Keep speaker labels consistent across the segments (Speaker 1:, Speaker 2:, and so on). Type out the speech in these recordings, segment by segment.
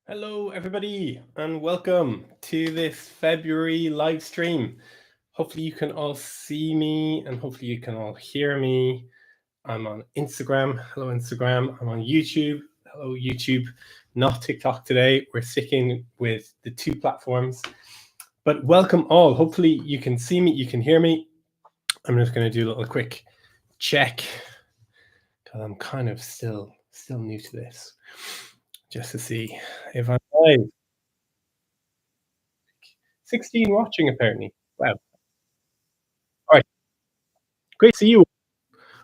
Speaker 1: Hello, everybody, and welcome to this February live stream. Hopefully you can all see me and hopefully you can all hear me. I'm on Instagram. Hello, Instagram. I'm on YouTube. Hello, YouTube. Not TikTok today. We're sticking with the two platforms. But welcome all. Hopefully you can see me, you can hear me. I'm just going to do a little quick check because I'm kind of still new to this, just to see if I'm live. 16 watching apparently. Wow. All right. Great to see you.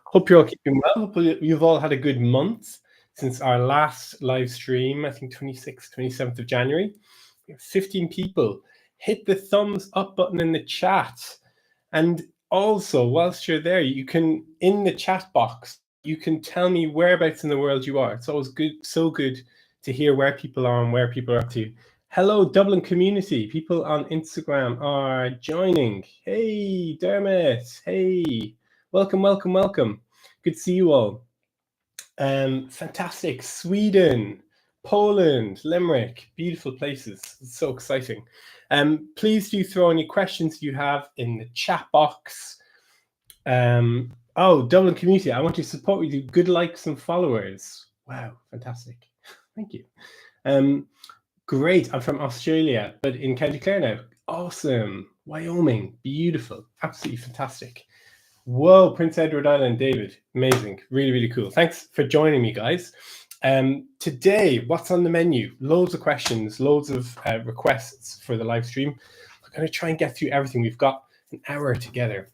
Speaker 1: Hope you're all keeping well. Hope you've all had a good month since our last live stream, I think 26th, 27th of January. We have 15 people. Hit the thumbs up button in the chat. And also, whilst you're there, you can, in the chat box, you can tell me whereabouts in the world you are. It's always good, so good to hear where people are and where people are up to. Hello, Dublin community. People on Instagram are joining. Hey, Dermot. Hey, welcome, welcome, welcome. Good to see you all. Fantastic. Sweden, Poland, Limerick, beautiful places. It's so exciting. Please do throw any questions you have in the chat box. Oh, Dublin community, I want to support you. Good likes and followers. Wow, fantastic. Thank you. Great. I'm from Australia, but in County Clare now. Awesome. Wyoming, beautiful. Absolutely fantastic. Whoa, Prince Edward Island, David. Amazing. Really, really cool. Thanks for joining me, guys. Today, what's on the menu? Loads of questions, loads of requests for the live stream. We're going to try and get through everything. We've got an hour together.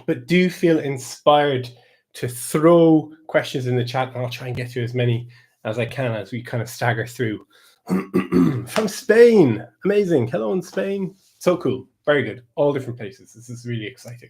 Speaker 1: But do feel inspired to throw questions in the chat, and I'll try and get through as many as I can as we kind of stagger through. From Spain. Amazing. Hello in Spain. So cool. Very good. All different places. This is really exciting.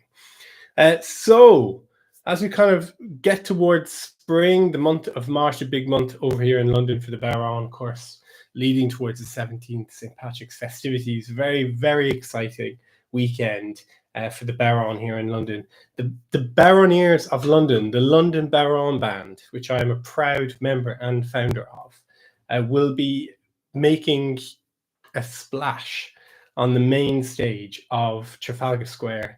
Speaker 1: So as we kind of get towards spring, the month of March, a big month over here in London for the bodhrán course, leading towards the 17th St. Patrick's festivities. Very, very exciting weekend for the bodhrán here in London. The Bodhrániers of London, the London Bodhrán Band, which I am a proud member and founder of, will be making a splash on the main stage of Trafalgar Square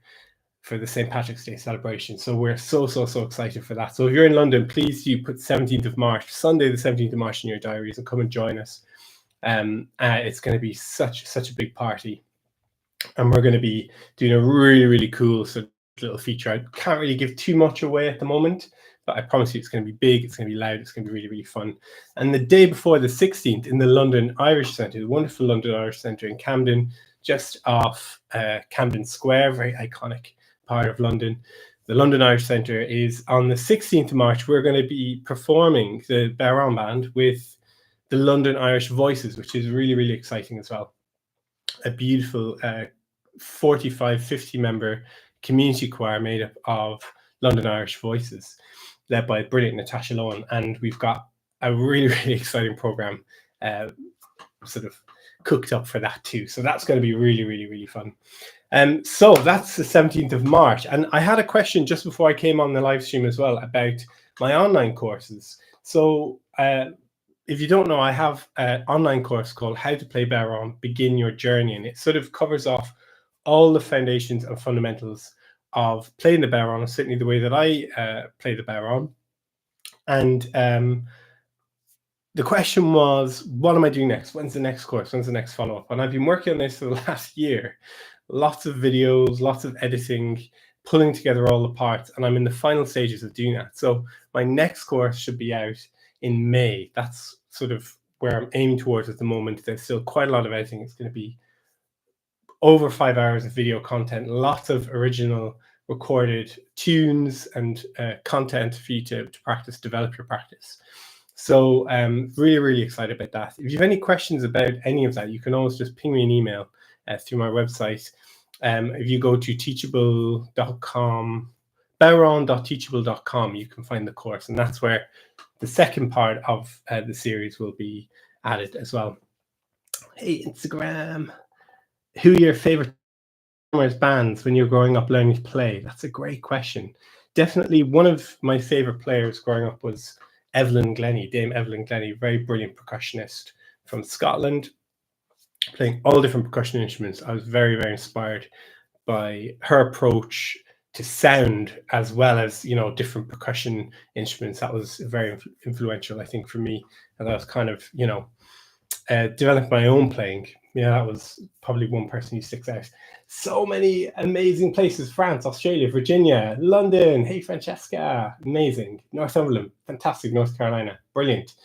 Speaker 1: for the St. Patrick's Day celebration. So we're so excited for that. So if you're in London, please do put 17th of March, Sunday the 17th of March in your diaries and come and join us. It's going to be such a big party. And we're going to be doing a really, really cool sort of little feature. I can't really give too much away at the moment, but I promise you it's going to be big, it's going to be loud, it's going to be really, really fun. And the day before the 16th in the London Irish Centre, the wonderful London Irish Centre in Camden, just off Camden Square, very iconic part of London. The London Irish Centre is on the 16th of March. We're going to be performing the bodhrán band with the London Irish Voices, which is really, really exciting as well. A beautiful 45, 50 member community choir made up of London Irish Voices, led by brilliant Natasha Lohan. And we've got a really, really exciting program sort of cooked up for that too. So that's going to be really, really, really fun. So that's the 17th of March. And I had a question just before I came on the live stream as well about my online courses. So if you don't know, I have an online course called How to Play bodhrán, Begin Your Journey. And it sort of covers off all the foundations and fundamentals of playing the bodhrán, certainly the way that I play the bodhrán. And the question was, what am I doing next? When's the next course? When's the next follow-up? And I've been working on this for the last year. Lots of videos, lots of editing, pulling together all the parts, and I'm in the final stages of doing that. So my next course should be out in May. That's sort of where I'm aiming towards at the moment. There's still quite a lot of editing. It's going to be over 5 hours of video content, lots of original recorded tunes and content for you to practice, develop your practice. So really, really excited about that. If you have any questions about any of that, you can always just ping me an email through my website. If you go to teachable.com, bodhrán.teachable.com, you can find the course, and that's where the second part of the series will be added as well. Hey, Instagram. Who are your favorite bands when you're growing up learning to play? That's a great question. Definitely one of my favorite players growing up was Evelyn Glennie, Dame Evelyn Glennie, very brilliant percussionist from Scotland, playing all different percussion instruments. I was very, very inspired by her approach to sound, as well as, you know, different percussion instruments. That was very influential, I think, for me. And I was kind of, you know, developed my own playing. Yeah, that was probably one person who sticks out. So many amazing places: France, Australia, Virginia, London. Hey, Francesca, amazing. Northumberland, fantastic. North Carolina, brilliant.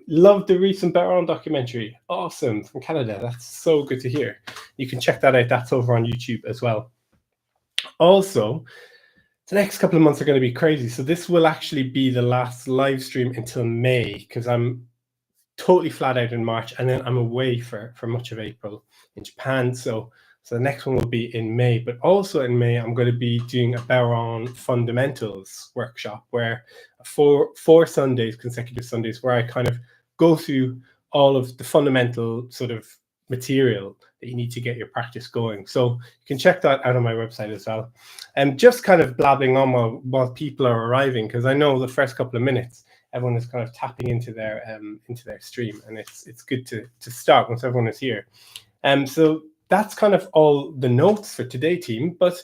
Speaker 1: Loved the recent bodhrán documentary. Awesome. From Canada. That's so good to hear. You can check that out. That's over on YouTube as well. Also, the next couple of months are going to be crazy. So this will actually be the last live stream until May, because I'm totally flat out in March, and then I'm away for much of April in Japan. So the next one will be in May. But also in May, I'm going to be doing a bodhrán fundamentals workshop, where four Sundays, consecutive Sundays, where I kind of go through all of the fundamental sort of material that you need to get your practice going. So you can check that out on my website as well. And just kind of blabbing on while people are arriving, because I know the first couple of minutes everyone is kind of tapping into their stream, and it's good to start once everyone is here. So that's kind of all the notes for today, team. But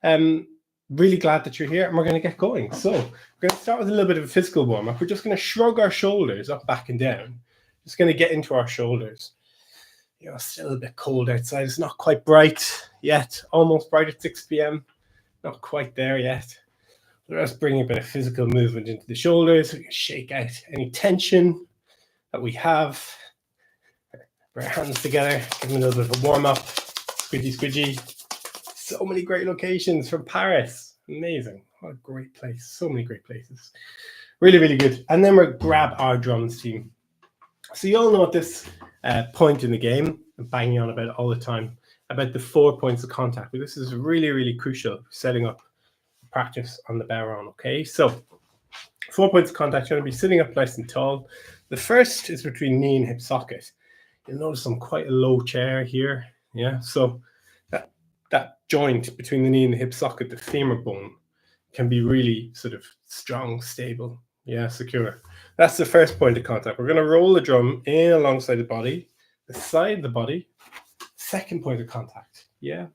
Speaker 1: really glad that you're here, and we're going to get going. So we're going to start with a little bit of a physical warm-up. We're just going to shrug our shoulders up, back, and down. Just going to get into our shoulders. You know, it's still a bit cold outside. It's not quite bright yet. Almost bright at 6 p.m. Not quite there yet. We're just bringing a bit of physical movement into the shoulders. We can shake out any tension that we have. Bring our hands together. Give them a little bit of a warm-up. Squidgy, squidgy. So many great locations from Paris. Amazing. What a great place. So many great places. Really, really good. And then we'll grab our drums, team. So you all know at this point in the game, I'm banging on about it all the time, about the 4 points of contact. But this is really, really crucial for setting up practice on the bodhrán. Okay, so 4 points of contact. You're going to be sitting up nice and tall. The first is between knee and hip socket. You'll notice I'm quite a low chair here. Yeah, so that joint between the knee and the hip socket, the femur bone, can be really sort of strong, stable. Yeah, secure. That's the first point of contact. We're going to roll the drum in alongside the body, the side of the body. Second point of contact. Yeah.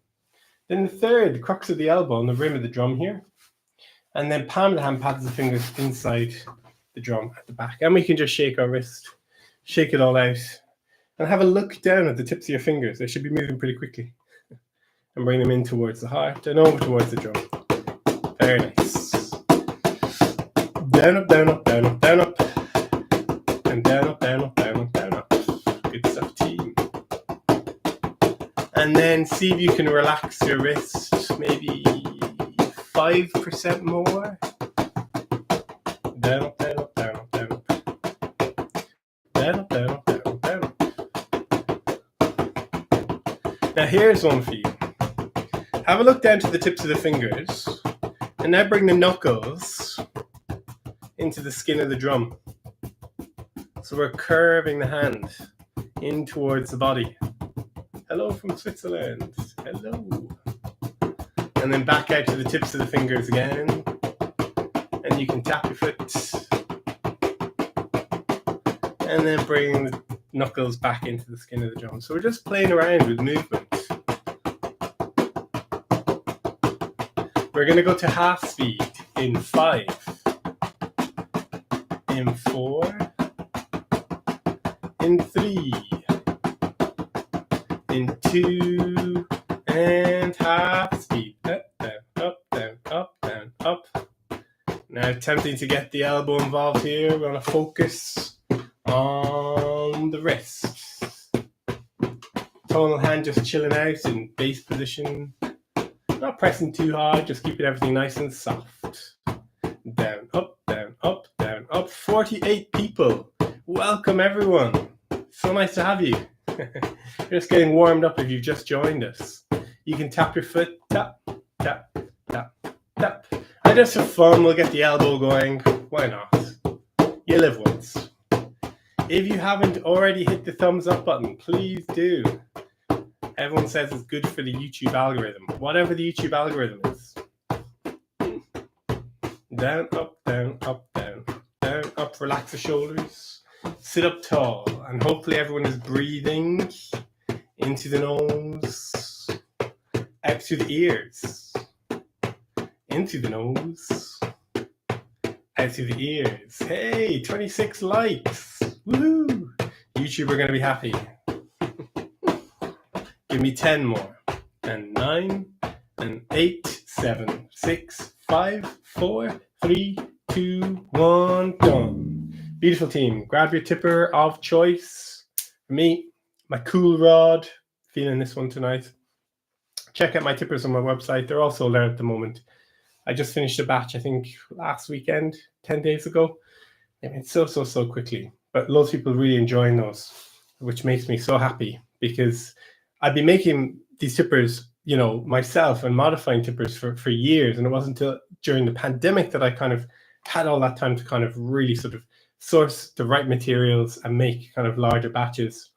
Speaker 1: Then the third, the crux of the elbow on the rim of the drum here. And then palm of the hand pads the fingers inside the drum at the back. And we can just shake our wrist, shake it all out, and have a look down at the tips of your fingers. They should be moving pretty quickly. And bring them in towards the heart and over towards the drum. Very nice. Down, up, down, up, down, up, down, up. And down, up, down, up, down, up, down, up. Good stuff, team. And then see if you can relax your wrist, maybe 5% more. Down, up, down, up, down, up, down, up. Down, up, down, up, down, up, down, up. Now here's one for you. Have a look down to the tips of the fingers, and now bring the knuckles into the skin of the drum. So we're curving the hand in towards the body. Hello from Switzerland. Hello. And then back out to the tips of the fingers again. And you can tap your foot. And then bring the knuckles back into the skin of the drum. So we're just playing around with movement. We're going to go to half speed in 5, in 4, in 3, in 2, and half speed. Up, down, up, down, up, down, up. Now attempting to get the elbow involved here. We're going to focus on the wrist. Tonal hand just chilling out in base position. Not pressing too hard, just keeping everything nice and soft. Down, up, down, up, down, up. 48 people. Welcome, everyone. So nice to have you. You're just getting warmed up if you've just joined us. You can tap your foot. Tap, tap, tap, tap. And just for fun, we'll get the elbow going. Why not? You live once. If you haven't already hit the thumbs up button, please do. Everyone says it's good for the YouTube algorithm. Whatever the YouTube algorithm is. Down, up, down, up, down. Down, up, relax the shoulders. Sit up tall, and hopefully everyone is breathing into the nose, out through the ears, into the nose, out through the ears. Hey, 26 likes. Woohoo! YouTube are going to be happy. Give me 10 more. And 9, and 8, 7, 6, 5, 4, 3, 2, 1, done. Beautiful team. Grab your tipper of choice. For me, my cool rod. Feeling this one tonight. Check out my tippers on my website. They're all sold out at the moment. I just finished a batch, I think, last weekend, 10 days ago. They went so quickly. But loads of people really enjoying those, which makes me so happy because I've been making these tippers, you know, myself and modifying tippers for years. And it wasn't until during the pandemic that I kind of had all that time to kind of really sort of source the right materials and make kind of larger batches.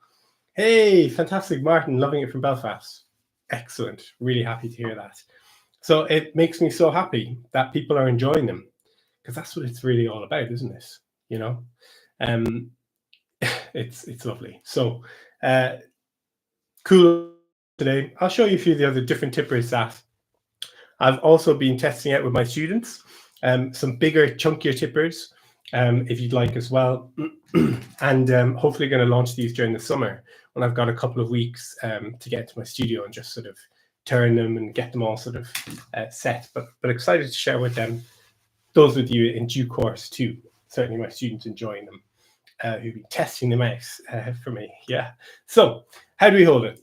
Speaker 1: Hey, fantastic, Martin, loving it from Belfast. Excellent. Really happy to hear that. So it makes me so happy that people are enjoying them because that's what it's really all about, isn't it? You know, it's lovely. So cool today. I'll show you a few of the other different tippers that I've also been testing out with my students. Some bigger, chunkier tippers, if you'd like as well. And hopefully going to launch these during the summer when I've got a couple of weeks to get to my studio and just sort of turn them and get them all sort of set. But excited to share with them, those with you in due course too. Certainly my students enjoying them, who've been testing them out for me. Yeah. So how do we hold it?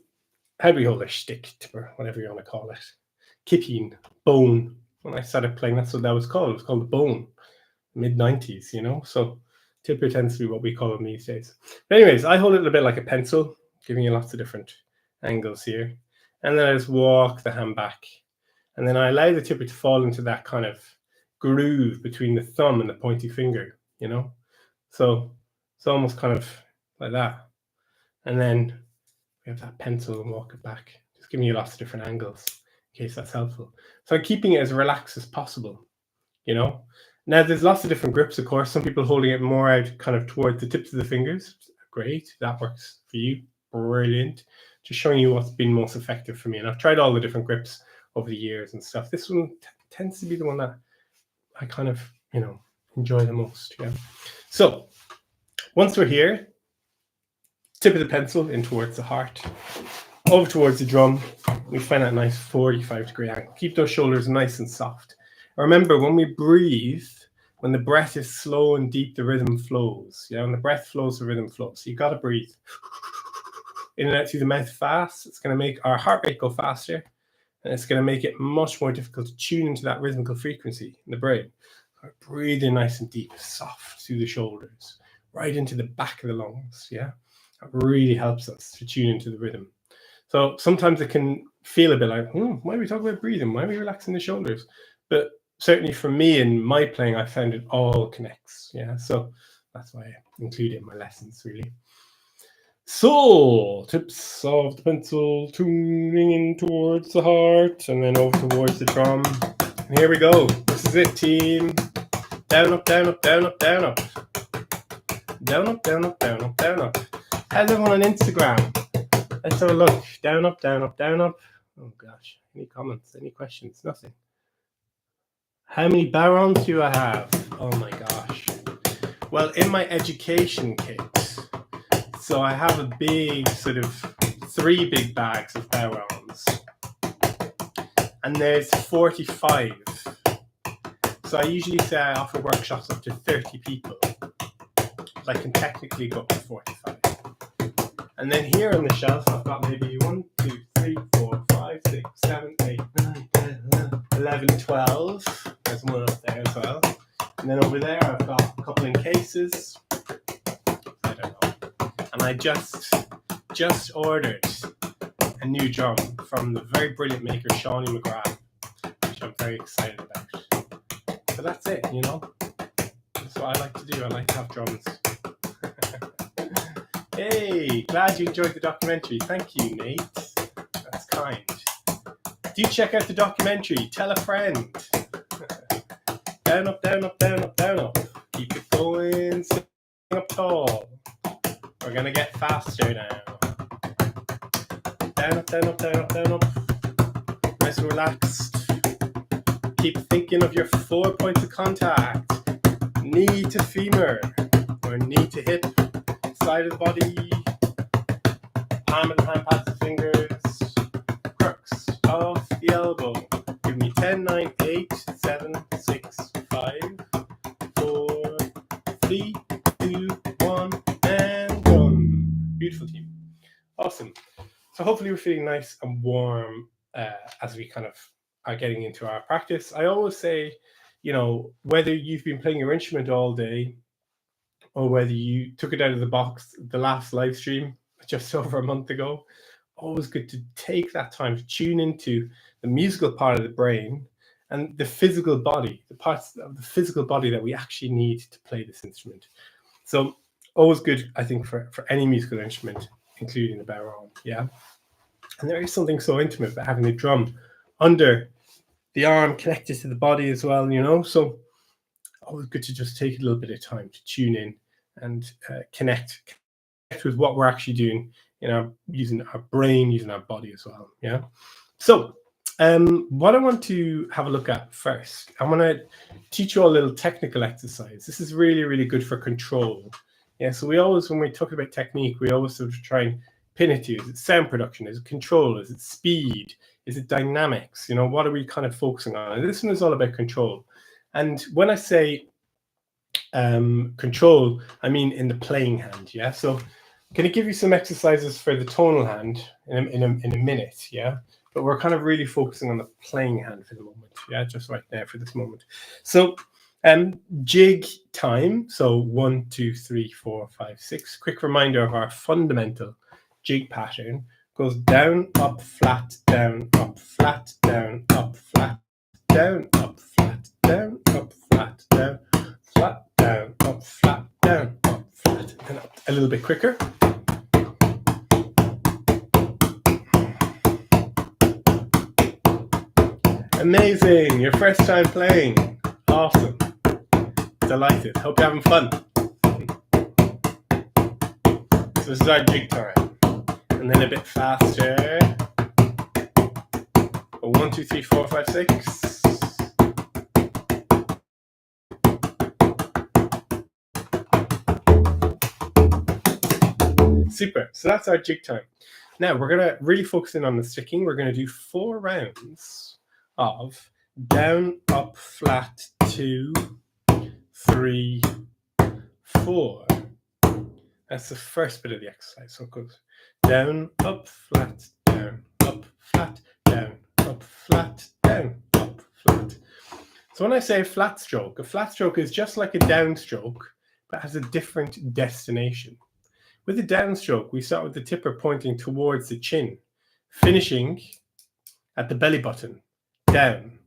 Speaker 1: How do we hold a stick tipper, whatever you want to call it? Kipping, bone. When I started playing, that's what that was called. It was called the bone, mid-90s, you know? So tipper tends to be what we call them these days. But anyways, I hold it a bit like a pencil, giving you lots of different angles here. And then I just walk the hand back. And then I allow the tipper to fall into that kind of groove between the thumb and the pointy finger, you know? So it's almost kind of like that. And then we have that pencil and walk it back. Just giving you lots of different angles in case that's helpful. So I'm keeping it as relaxed as possible, you know? Now there's lots of different grips, of course. Some people holding it more out kind of towards the tips of the fingers. Great, that works for you. Brilliant. Just showing you what's been most effective for me. And I've tried all the different grips over the years and stuff. This one tends to be the one that I kind of, you know, enjoy the most. Yeah. So once we're here, tip of the pencil in towards the heart, over towards the drum. We find that nice 45-degree angle. Keep those shoulders nice and soft. Remember, when we breathe, when the breath is slow and deep, the rhythm flows. Yeah, when the breath flows, the rhythm flows. So you got to breathe in and out through the mouth fast. It's going to make our heart rate go faster, and it's going to make it much more difficult to tune into that rhythmical frequency in the brain. Breathe in nice and deep, soft through the shoulders, right into the back of the lungs. Yeah, that really helps us to tune into the rhythm. So sometimes it can feel a bit like, why are we talking about breathing? Why are we relaxing the shoulders? But certainly for me in my playing, I found it all connects. Yeah, so that's why I include it in my lessons, really. So, tips of the pencil, tuning in towards the heart, and then over towards the drum. And here we go. This is it, team. Down, up, down, up, down, up, down, up. Down, up, down, up, down, up, down, up. How's everyone on Instagram? Let's have a look. Down, up, down, up, down, up. Oh gosh, any comments, any questions? Nothing. How many bodhráns do I have? Oh my gosh. Well, in my education kit, so I have a big sort of 3 big bags of bodhráns. And there's 45. So I usually say I offer workshops up to 30 people. But I can technically go up to 45. And then here on the shelf, I've got maybe 1, 2, 3, 4, 5, 6, 7, 8, 9, 10, 11, 12. There's one up there as well. And then over there, I've got a couple in cases. I don't know. And I just ordered a new drum from the very brilliant maker, Shawnee McGrath, which I'm very excited about. So that's it, you know. That's what I like to do. I like to have drums. Hey, glad you enjoyed the documentary. Thank you, Nate. That's kind. Do check out the documentary. Tell a friend. Down, up, down, up, down, up, down, up. Keep it going. Sitting up tall. keep thinking of your 4 points of contact. Knee to femur, or knee to hip, side of the body, palm of the hand past the fingers, crux of the elbow. Give me 10, 9, 8, 7, 6, 5, 4, 3, 2, 1, and done. Beautiful team. Awesome. So hopefully we're feeling nice and warm as we kind of are getting into our practice. I always say, whether you've been playing your instrument all day or whether you took it out of the box the last live stream just over a month ago, always good to take that time to tune into the musical part of the brain and the physical body, the parts of the physical body that we actually need to play this instrument. So always good, I think, for any musical instrument, including the bodhrán, yeah? And there is something so intimate about having the drum under the arm connected to the body as well, So always good to just take a little bit of time to tune in and connect with what we're actually doing using our brain, using our body as well, yeah? So what I want to have a look at first, I want to teach you all a little technical exercise. This is really, really good for control. Yeah, so we always, when we talk about technique, we always sort of try and pin it to, is it sound production, is it control, is it speed, is it dynamics? What are we kind of focusing on? And this one is all about control. And when I say control, I mean in the playing hand, yeah? So I'm going to give you some exercises for the tonal hand in a minute, yeah? But we're kind of really focusing on the playing hand for the moment, yeah? Just right now for this moment. So jig time, so 1, 2, 3, 4, 5, 6. Quick reminder of our fundamental jig pattern. Goes down, up, flat, down, up, flat, down, up, flat, down, up, flat, down, up, flat, down, flat, down, up, flat, down, up, flat, and up. A little bit quicker. Amazing, your first time playing. Awesome. Delighted. Hope you're having fun. So this is our jig time. And then a bit faster. 1, 2, 3, 4, 5, 6. Super. So that's our jig time. Now we're going to really focus in on the sticking. We're going to do 4 rounds of down, up, flat, 2, 3, 4. That's the first bit of the exercise. So it goes down, up, flat, down, up, flat, down, up, flat, down, up, flat. So when I say a flat stroke is just like a downstroke, but has a different destination. With the downstroke, we start with the tipper pointing towards the chin, finishing at the belly button, down.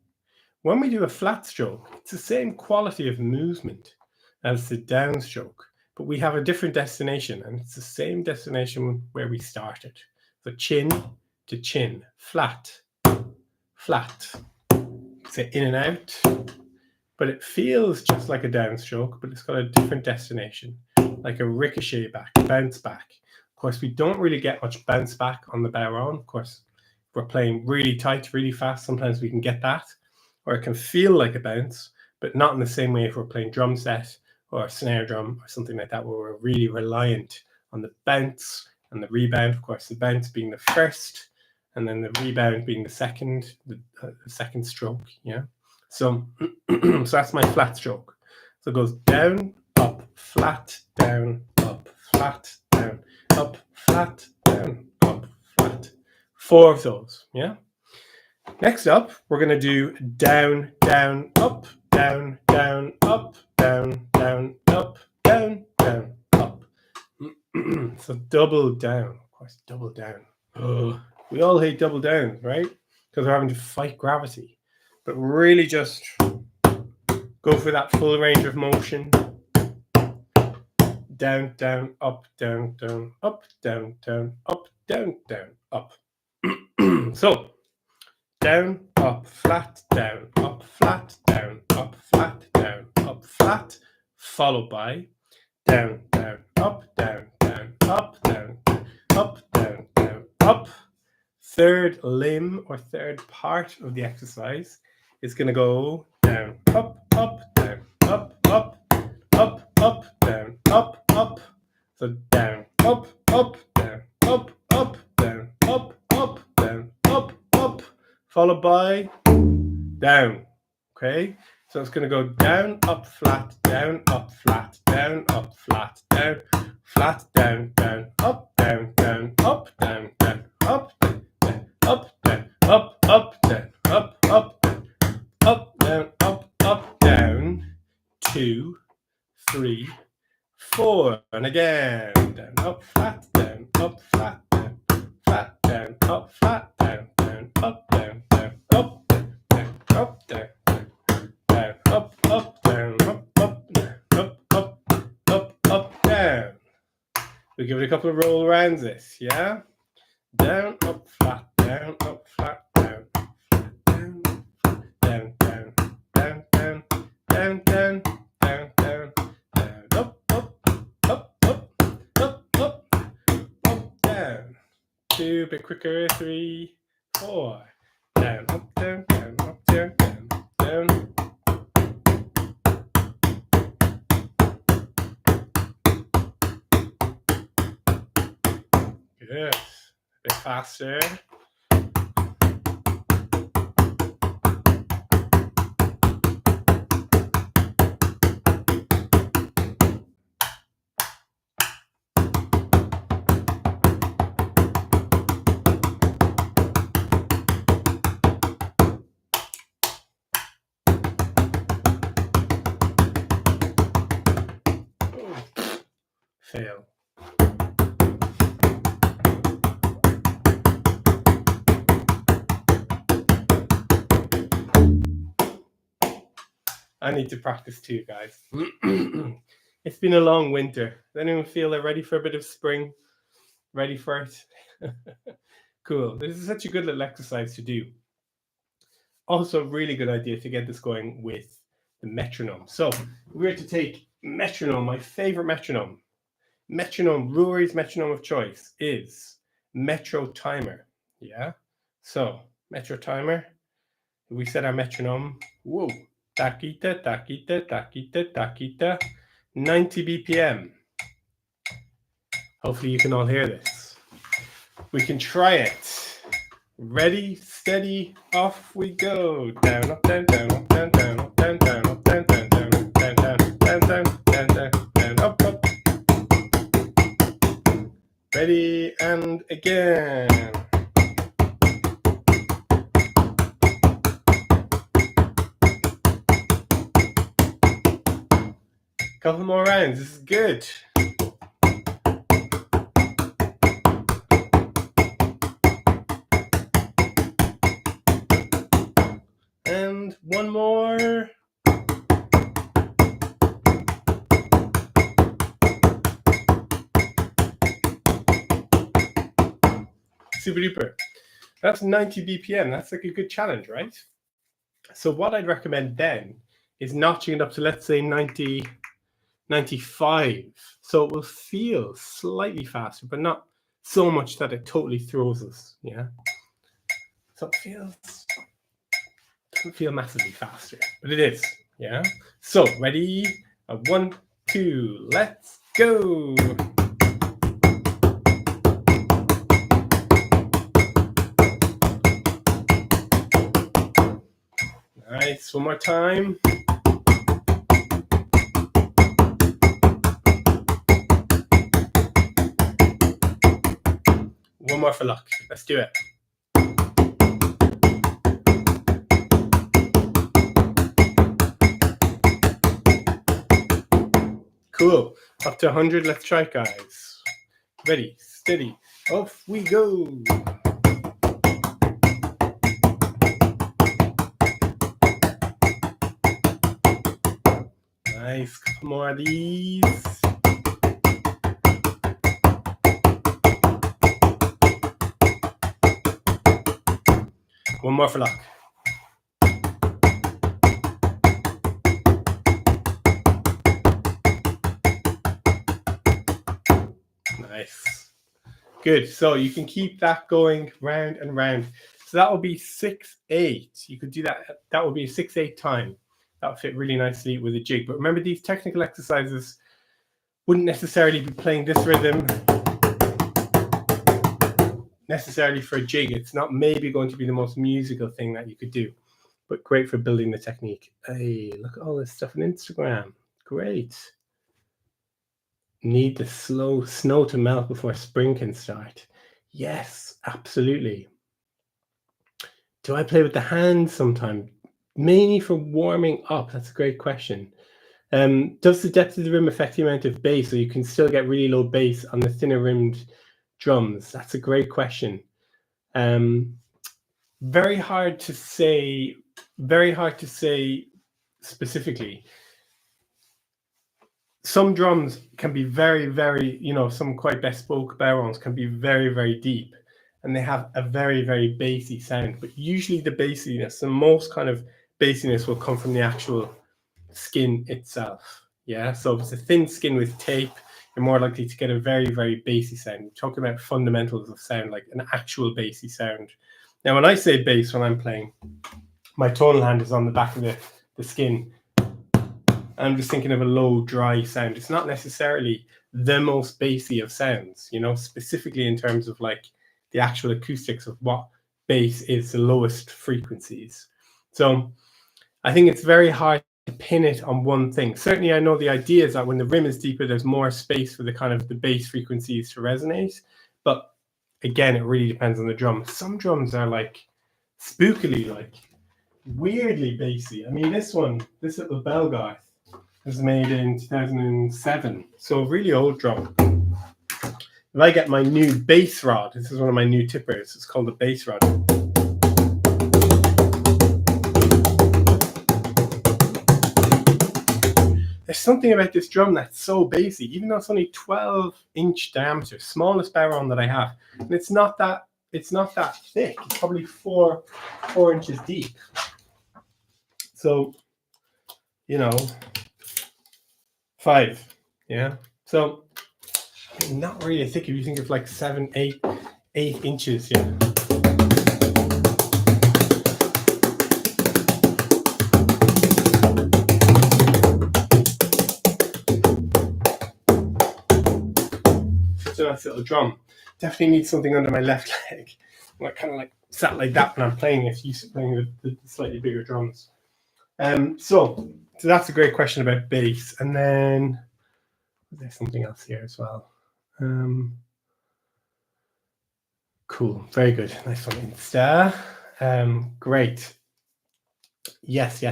Speaker 1: When we do a flat stroke, it's the same quality of movement as the downstroke, but we have a different destination, and it's the same destination where we started. So chin to chin, flat, flat. Say in and out, but it feels just like a downstroke, but it's got a different destination, like a ricochet back, bounce back. Of course, we don't really get much bounce back on the bodhrán. Of course, if we're playing really tight, really fast, sometimes we can get that, or it can feel like a bounce, but not in the same way if we're playing drum set or a snare drum or something like that, where we're really reliant on the bounce and the rebound. Of course, the bounce being the first, and then the rebound being the second stroke, yeah? So, so that's my flat stroke. So it goes down, up, flat, down, up, flat, down, up, flat, down, up, flat. 4 of those, yeah? Next up, we're going to do down, down, up, down, down, up, down, down, up, down, down, up. So double down, of course, double down. Oh, we all hate double down, right? Because we're having to fight gravity. But really just go for that full range of motion. Down, down, up, down, down, up, down, down, up, down, down, up. So, down, up, flat, down, up, flat, down, up, flat, down, up, flat, followed by down, down, up, down, down, up, down, up, down, down, up. Third limb or third part of the exercise is going to go down, up, up, down, up, up, up, up, down, up, up. So down, up, up, down, up, up, down, up, up, down, up, up, followed by down. Okay, so it's going to go down, up, flat, down, up, flat, down, up, flat, down, flat, down, down, up, down, down, up, down, down, up, down, down, up, down, up, up, down, up, up, down, up, down, up, down, 2, 3, 4, and again, down, up, flat, down, up, flat, down, flat, down, up, flat, down, down, up, down, down, up, down, down, up, down, down, up, up, down, up, up, down, up, up, up, up, down. We give it a couple of roll arounds this, yeah? Down, up, flat, down, up, flat, down, down, down, down, down, down, down, down, down, down, down, up, up, up, up, up, up, up, down. 2, a bit quicker, 3, 4, down, up, down, down, up, down, down, down. Good. A bit faster. Fail. I need to practice too, guys. It's been a long winter. Does anyone feel they're ready for a bit of spring? Ready for it? Cool. This is such a good little exercise to do. Also, a really good idea to get this going with the metronome. So we're to take metronome, my favorite metronome. Metronome, Rory's metronome of choice is Metro Timer. Yeah. So Metro Timer. We set our metronome. Whoa. Taquita, taquita, taquita, taquita. 90 BPM. Hopefully you can all hear this. We can try it. Ready, steady, off we go. Down, up, down, down, up, down, down, up, down, down, up, down, down, down, up, down, down, down, down, down, down, down, up, up. Ready, and again. Couple more rounds. This is good. And one more. Super duper. That's 90 BPM. That's like a good challenge, right? So what I'd recommend then is notching it up to, let's say, 90, 95. So it will feel slightly faster, but not so much that it totally throws us. Yeah. So it doesn't feel massively faster, but it is. Yeah. So ready? 1, 2, let's go. Nice. One more time. One more for luck. Let's do it. Cool. Up to 100. Let's try it, guys. Ready, steady. Off we go. Nice. Couple more of these. One more for luck. Nice. Good. So you can keep that going round and round. So So that will be 6/8. You could do that. That would be a 6/8 time. That would fit really nicely with a jig. But remember, these technical exercises wouldn't necessarily be playing this rhythm necessarily for a jig. It's not maybe going to be the most musical thing that you could do, but great for building the technique. Hey, look at all this stuff on Instagram. Great. Need the snow to melt before spring can start. Yes, absolutely. Do I play with the hands sometimes? Mainly for warming up. That's a great question. Does the depth of the rim affect the amount of bass, so you can still get really low bass on the thinner rimmed drums? That's a great question. Very hard to say specifically. Some drums can be very, very, some quite bespoke bodhráns can be very, very deep, and they have a very, very bassy sound. But usually the bassiness, the most kind of bassiness will come from the actual skin itself. Yeah, so if it's a thin skin with tape, you're more likely to get a very, very bassy sound. We're talking about fundamentals of sound, like an actual bassy sound. Now, when I say bass, when I'm playing, my tonal hand is on the back of the skin. I'm just thinking of a low, dry sound. It's not necessarily the most bassy of sounds, specifically in terms of like the actual acoustics of what bass is, the lowest frequencies. So I think it's very hard to pin it on one thing. Certainly, I know the idea is that when the rim is deeper, there's more space for the kind of the bass frequencies to resonate. But again, it really depends on the drum. Some drums are like spookily, like weirdly bassy. I mean, this little Belgarth was made in 2007, so a really old drum. If I get my new bass rod, this is one of my new tippers, it's called a bass rod. There's something about this drum that's so bassy, even though it's only 12-inch diameter, smallest bodhrán that I have, and it's not that thick. It's probably 4 inches deep. So, 5, yeah. So not really thick if you think of like 7, 8 inches, yeah. Such a nice little drum. Definitely need something under my left leg. I kind of like sat like that when I'm playing it, used to playing the slightly bigger drums. So that's a great question about bass. And then there's something else here as well. Cool, very good. Nice one, Insta. Great. Yes.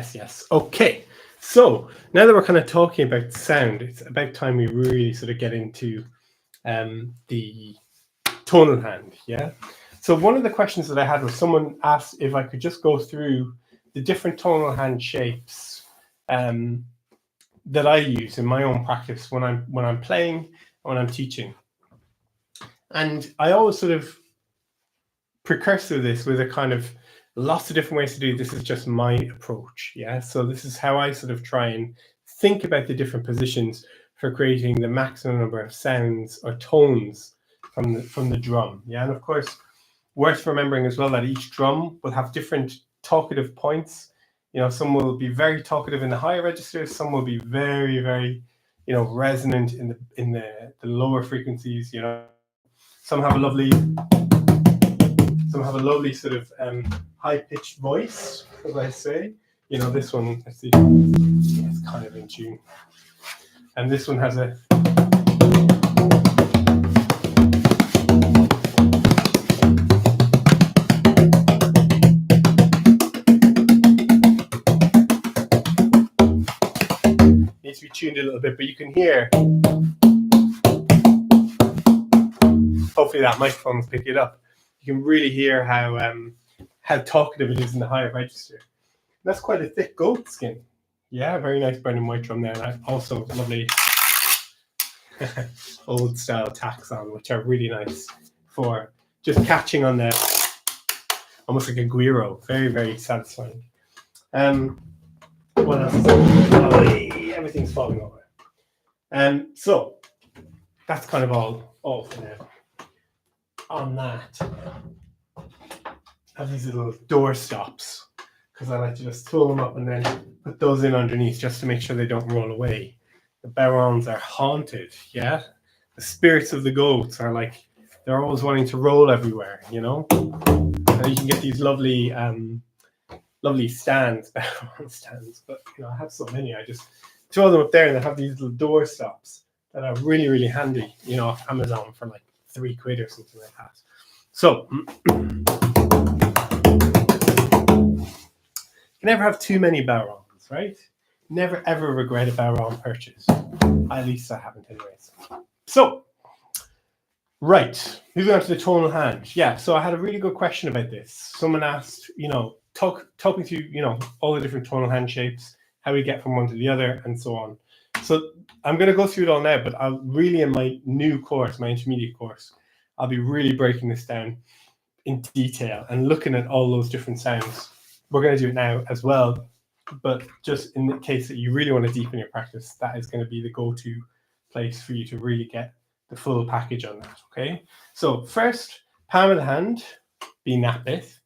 Speaker 1: Okay, so now that we're kind of talking about sound, it's about time we really sort of get into the tonal hand. Yeah. So one of the questions that I had was someone asked if I could just go through the different tonal hand shapes that I use in my own practice when I'm playing and when I'm teaching. And I always sort of precursor this with a kind of lots of different ways to do this. Is just my approach. Yeah. So this is how I sort of try and think about the different positions for creating the maximum number of sounds or tones from the drum. Yeah. And of course, worth remembering as well that each drum will have different talkative points. Some will be very talkative in the higher registers, some will be very, very, resonant in the lower frequencies. Some have a lovely sort of high-pitched voice, as I say. This one, let's see, it's kind of in tune. And this one has a needs to be tuned a little bit, but you can hear. Hopefully that microphone will pick it up. You can really hear how talkative it is in the higher register. And that's quite a thick goat skin. Yeah, very nice Brendan White drum there. And also lovely old style tacks on, which are really nice for just catching on the almost like a guiro. Very, very satisfying. What else is there? Everything's falling over. So that's kind of all for now on that. have these little door stops because I like to just pull them up and then put those in underneath just to make sure they don't roll away. The bodhráns are haunted, yeah? The spirits of the goats are like, they're always wanting to roll everywhere, you know? And you can get these lovely stands, bodhrán stands, but you know, I have so many, I just throw them up there and they have these little door stops that are really, really handy, you know, off Amazon for like £3 or something like that. So, you never have too many bodhráns, right? Never ever regret a bodhrán purchase. At least I haven't anyways. So, right, moving on to the tonal hand. Yeah, so I had a really good question about this. Someone asked, you know, talk me through, you know, all the different tonal hand shapes, how we get from one to the other, and so on. So I'm going to go through it all now, but I'll really, in my new course, my intermediate course, I'll be really breaking this down in detail and looking at all those different sounds. We're going to do it now as well, but just in the case that you really want to deepen your practice, that is going to be the go-to place for you to really get the full package on that, okay? So first, palm of the hand, be napith,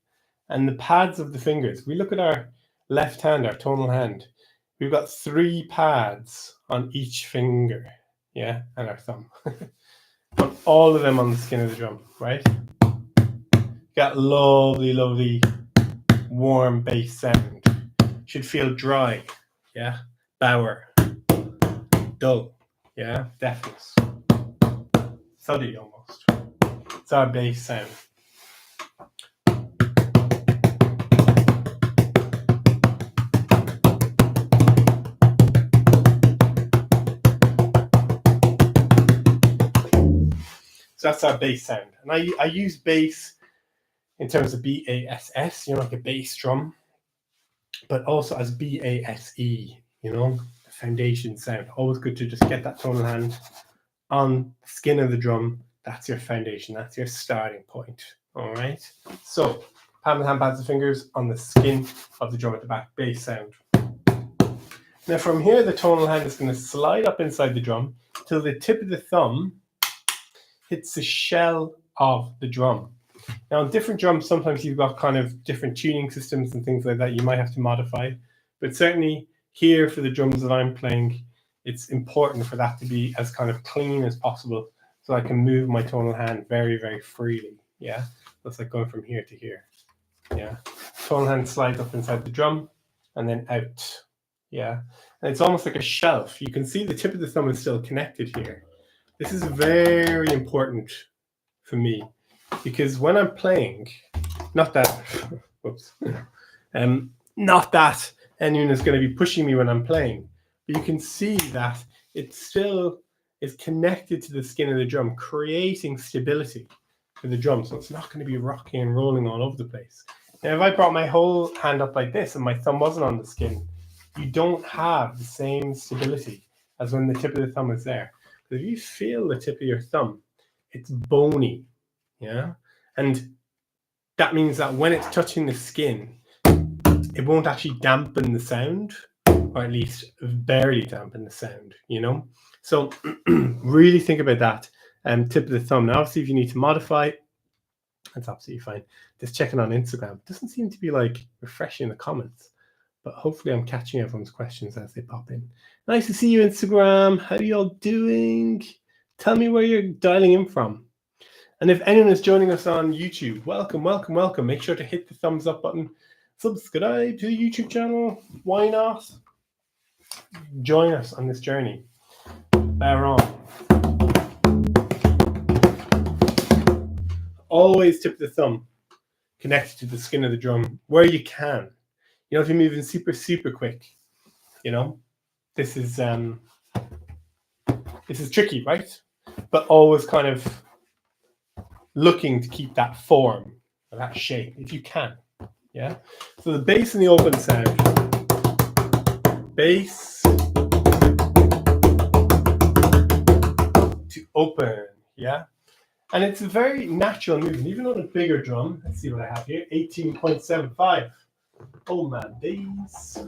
Speaker 1: and the pads of the fingers. We look at our left hand, our tonal hand. We've got 3 pads on each finger, yeah, and our thumb. Put all of them on the skin of the drum, right? Got lovely, lovely, warm bass sound. Should feel dry, yeah? Bower, dull, yeah? Deafness. Thuddy almost. It's our bass sound. So that's our bass sound. And I use bass in terms of B-A-S-S, you know, like a bass drum, but also as B-A-S-E, you know, the foundation sound. Always good to just get that tonal hand on the skin of the drum. That's your foundation. That's your starting point. All right. So palm of the hand, pads of fingers on the skin of the drum at the back, bass sound. Now from here, the tonal hand is going to slide up inside the drum till the tip of the thumb hits the shell of the drum. Now, on different drums, sometimes you've got kind of different tuning systems and things like that you might have to modify. But certainly here for the drums that I'm playing, it's important for that to be as kind of clean as possible so I can move my tonal hand very, very freely. Yeah, that's like going from here to here. Yeah, tonal hand slides up inside the drum and then out. Yeah, and it's almost like a shelf. You can see the tip of the thumb is still connected here. This is very important for me because when I'm playing, not that, whoops, not that anyone is going to be pushing me when I'm playing, but you can see that it still is connected to the skin of the drum, creating stability for the drum. So it's not going to be rocking and rolling all over the place. Now, if I brought my whole hand up like this and my thumb wasn't on the skin, you don't have the same stability as when the tip of the thumb is there. If you feel the tip of your thumb, it's bony, yeah? And that means that when it's touching the skin, it won't actually dampen the sound, or at least barely dampen the sound, you know? So really think about that tip of the thumb. Now, obviously, if you need to modify, that's absolutely fine. Just checking on Instagram. It doesn't seem to be like refreshing the comments, but hopefully I'm catching everyone's questions as they pop in. Nice to see you, Instagram. How are you all doing? Tell me where you're dialing in from. And if anyone is joining us on YouTube, welcome, welcome, welcome. Make sure to hit the thumbs up button. Subscribe to the YouTube channel. Why not? Join us on this journey. Bodhrán. Always tip the thumb connected to the skin of the drum where you can. You know, if you're moving super, super quick, you know, this is tricky, right? But always kind of looking to keep that form or that shape if you can. Yeah. So the bass and the open sound. Bass to open. Yeah. And it's a very natural movement, even on a bigger drum. Let's see what I have here. 18.75. Oh my days.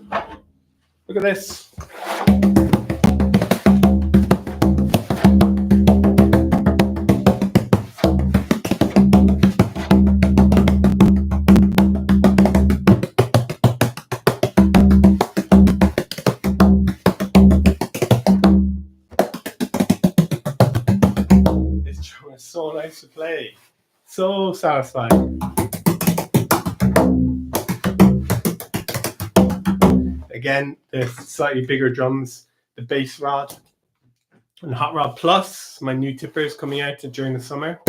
Speaker 1: Look at this. So satisfying. Again, the slightly bigger drums, the bass rod, and Hot Rod Plus, my new tippers coming out during the summer.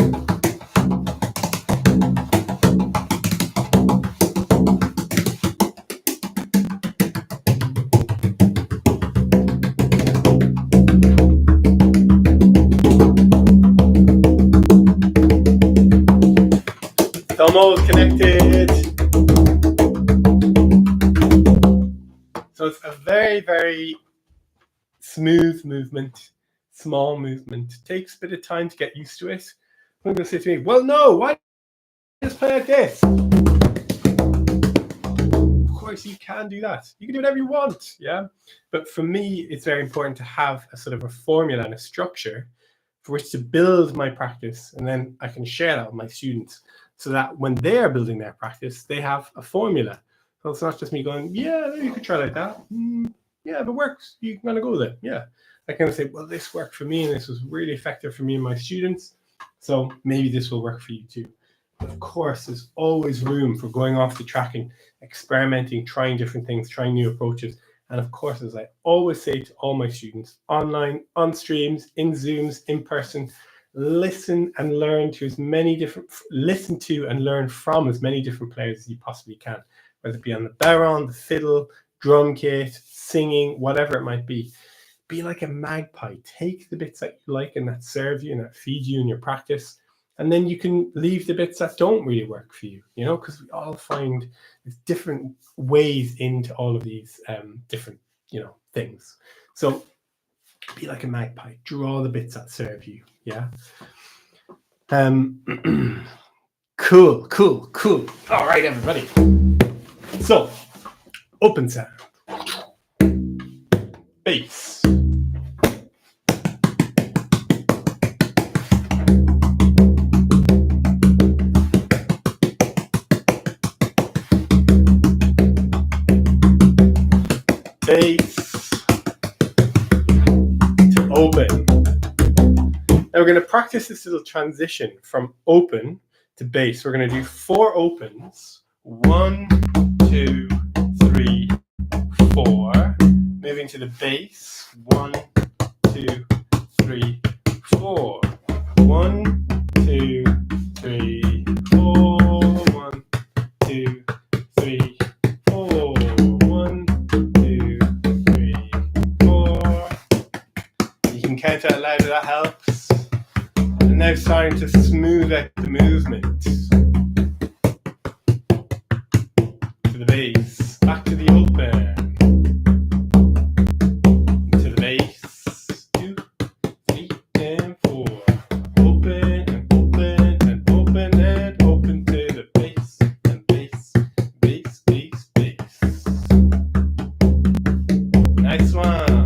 Speaker 1: Tonal is connected. So it's a very, very smooth movement, small movement. It takes a bit of time to get used to it. I'm going to say to me, well, no, why just play like this? Of course, you can do that. You can do whatever you want, yeah? But for me, it's very important to have a sort of a formula and a structure for which to build my practice, and then I can share that with my students so that when they're building their practice, they have a formula. So it's not just me going, yeah, you could try like that. Yeah, if it works, you can kind of go with it. Yeah. I kind of say, well, this worked for me and this was really effective for me and my students. So maybe this will work for you too. But of course, there's always room for going off the tracking, experimenting, trying different things, trying new approaches. And of course, as I always say to all my students, online, on streams, in Zooms, in person, listen and learn to as many different, listen to and learn from as many different players as you possibly can, whether it be on the bodhrán, the fiddle, drum kit, singing, whatever it might be. Be like a magpie. Take the bits that you like and that serve you and that feed you in your practice. And then you can leave the bits that don't really work for you, you know, because we all find different ways into all of these different, you know, things. So be like a magpie. Draw the bits that serve you. Yeah. Cool. All right, everybody. So, open sound. Bass. Bass to open. Now we're going to practice this little transition from open to bass. We're going to do 4 opens. 1, 2, 3, 4. Moving to the bass. 1, 2, 3, 4. 1, 2, 3, 4. 1, 2, 3, 4. 1, 2, 3, 4. You can count out loud if that helps. And now starting to smooth out the movement. To the bass, back to the open. To the bass, 2, 3, and 4. Open and open and open and open to the bass and bass, bass, bass, bass. Nice one.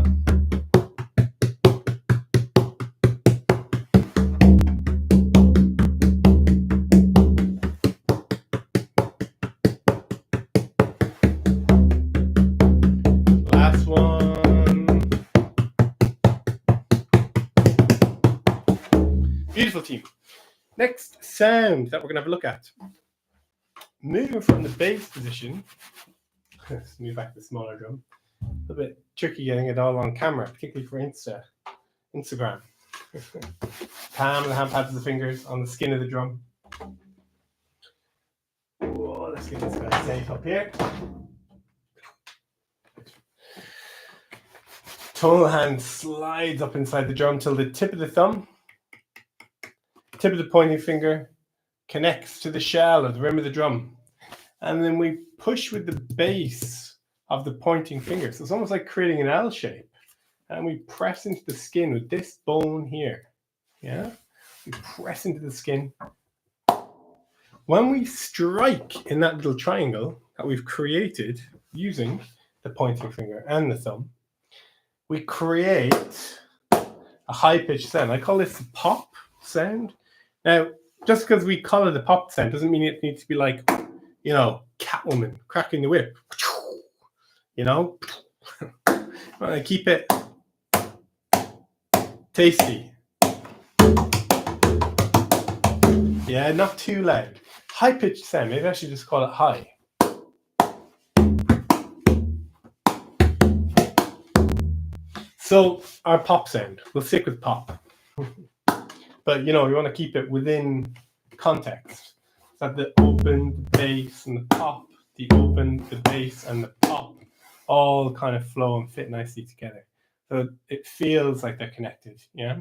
Speaker 1: Last one. Beautiful, team. Next sound that we're going to have a look at. Moving from the bass position. Let's move back to the smaller drum. A little bit tricky getting it all on camera, particularly for Instagram. Palm of the hand, pads of the fingers on the skin of the drum. Whoa, let's get this guy safe up here. Tonal hand slides up inside the drum till the tip of the thumb, tip of the pointing finger connects to the shell or the rim of the drum. And then we push with the base of the pointing finger. So it's almost like creating an L shape. And we press into the skin with this bone here. Yeah? We press into the skin. When we strike in that little triangle that we've created using the pointing finger and the thumb, we create a high-pitched sound. I call this the pop sound. Now, just because we call it a pop sound doesn't mean it needs to be like, you know, Catwoman cracking the whip. You know? I keep it tasty. Yeah, not too loud. High-pitched sound. Maybe I should just call it high. So our pop sound. We'll stick with pop. But, you know, we want to keep it within context. So the open, the bass, and the pop. The open, the bass, and the pop all kind of flow and fit nicely together. So it feels like they're connected, yeah?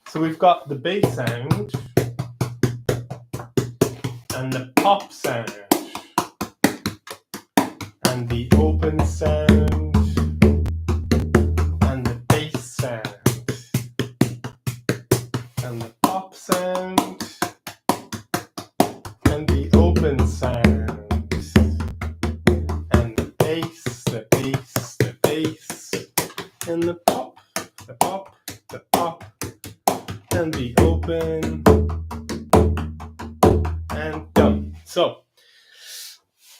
Speaker 1: So we've got the bass sound and the pop sound and the open sound and the bass sound and the pop sound and the open sound and the bass, the bass, the bass and the pop, the pop, the pop and the open and done. So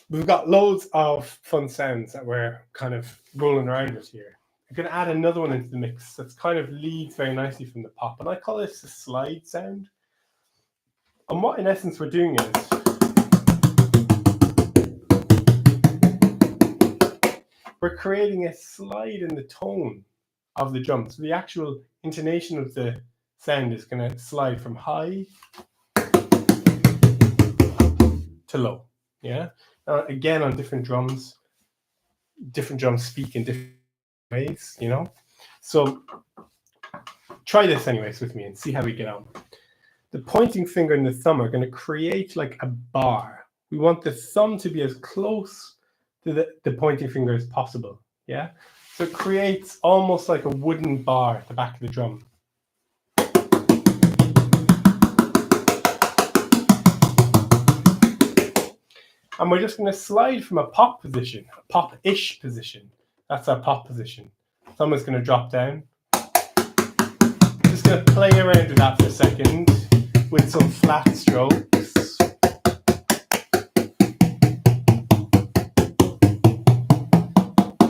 Speaker 1: we've got loads of fun sounds that we're kind of rolling around with here. I'm going to add another one into the mix that's kind of leads very nicely from the pop, and I call this a slide sound. And what in essence we're doing is we're creating a slide in the tone of the drum. So the actual intonation of the sound is going to slide from high to low. Yeah. Again, on different drums speak in different ways, you know. So try this anyways with me and see how we get on. The pointing finger and the thumb are going to create like a bar. We want the thumb to be as close to the pointing finger as possible. Yeah. So it creates almost like a wooden bar at the back of the drum. And we're just going to slide from a pop position, a pop-ish position. That's our pop position. Thumb is going to drop down. Just going to play around with that for a second with some flat strokes.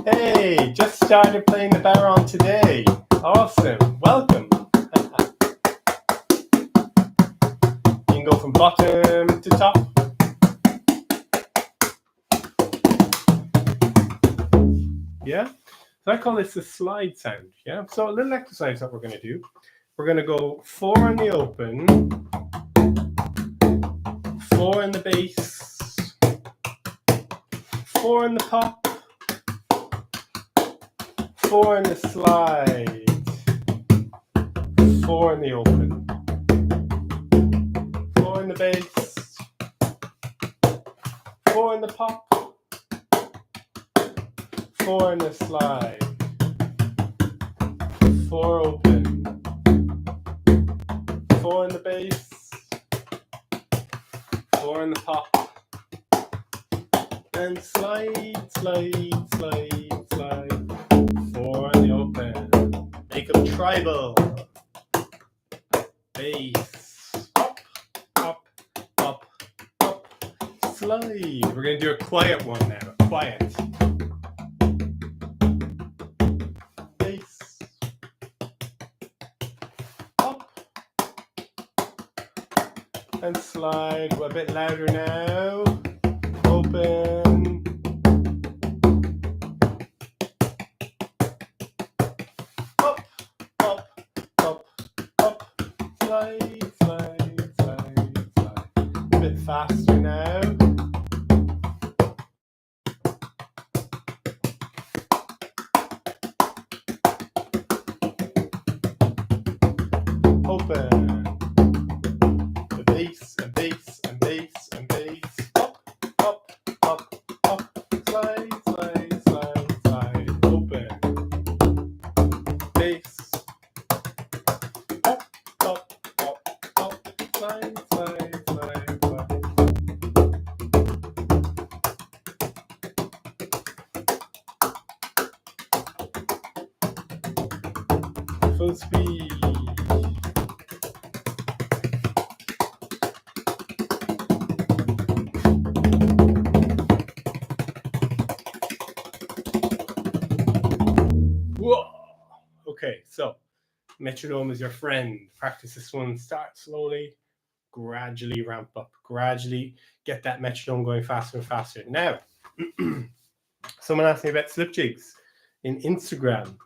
Speaker 1: Hey, just started playing the bodhrán today. Awesome. Welcome. You can go from bottom to top. Yeah, so I call this the slide sound. Yeah, so a little exercise that we're going to do. We're going to go 4 in the open, 4 in the bass, 4 in the pop, 4 in the slide, 4 in the open, 4 in the bass, 4 in the pop, 4 in the slide, 4 open, 4 in the bass, 4 in the pop, and slide, slide, slide, slide, 4 in the open. Make them tribal. Bass, up, up, up, up, slide. We're going to do a quiet one now, a quiet. And slide a bit louder now. Open. Up, up, up, up. Slide, slide, slide, slide. A bit faster now. Open. Bass and bass and bass and bass. Up, up, up, up. Slide, slide, slide, slide. Open. Bass. Up, up, up, up. Slide, slide, slide, slide. Full speed. Whoa. Okay, so metronome is your friend. Practice this one. Start slowly, gradually ramp up, gradually get that metronome going faster and faster. Now, someone asked me about slip jigs in Instagram.